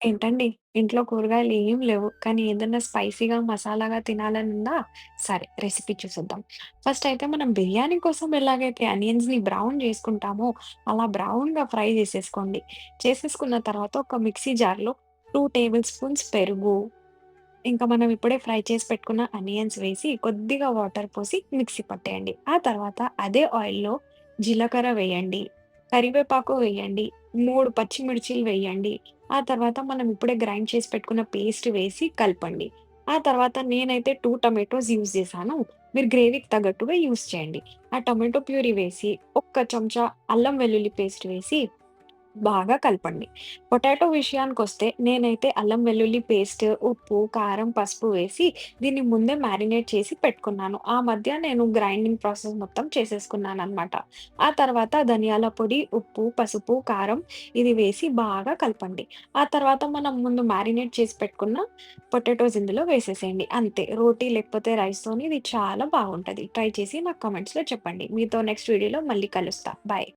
ఏంటండి? ఇంట్లో కూరగాయలు ఏం లేవు. కానీ ఏదన్నా స్పైసీగా, మసాలాగా తినాలనుందా? సరే రెసిపీ చూసేద్దాం. ఫస్ట్ అయితే మనం బిర్యానీ కోసం ఎలాగైతే అనియన్స్‌ని బ్రౌన్ జేసుకుంటామో, అలా బ్రౌన్‌గా ఫ్రై జేసేసుకోండి. చేసేసుకున్న తర్వాత ఒక మిక్సీ జార్‌లో 2 టేబుల్ స్పూన్స్ పెరుగు, ఇంకా మనం ఇప్పుడే ఫ్రై చేసి పెట్టుకున్న అనియన్స్ వేసి, కొద్దిగా వాటర్ పోసి మిక్సీ పట్టేయండి. ఆ తర్వాత అదే ఆయిల్‌లో జీలకర్ర వేయండి, కరివేపాకు వేయండి, 3 పచ్చిమిర్చీలు వేయండి. ఆ తర్వాత మనం ఇప్పుడే గ్రైండ్ చేసి పెట్టుకున్న పేస్ట్ వేసి కలపండి. ఆ తర్వాత నేనైతే 2 టొమాటోస్ యూజ్ చేశాను. మీరు గ్రేవీకి తగ్గట్టుగా యూజ్ చేయండి. ఆ టొమాటో ప్యూరీ వేసి, ఒక్క చెంచా అల్లం వెల్లుల్లి పేస్ట్ వేసి బాగా కలపండి. పొటాటో విషయానికొస్తే నేనైతే అల్లం వెల్లుల్లి పేస్ట్, ఉప్పు, కారం, పసుపు వేసి దీన్ని ముందే మ్యారినేట్ చేసి పెట్టుకున్నాను. ఆ మధ్య నేను గ్రైండింగ్ ప్రాసెస్ మొత్తం చేసేసుకున్నాననమాట. ఆ తర్వాత ధనియాల పొడి, ఉప్పు, పసుపు, కారం ఇది వేసి బాగా కలపండి. ఆ తర్వాత మనం ముందు మ్యారినేట్ చేసి పెట్టుకున్న పొటాటోస్ ఇందులో వేసేసేయండి. అంతే. రోటీ లేకపోతే రైస్‌తోని ఇది చాలా బాగుంటది. ట్రై చేసి నాకు కామెంట్స్‌లో చెప్పండి. మీతో నెక్స్ట్ వీడియోలో మళ్ళీ కలుస్తా. బాయ్.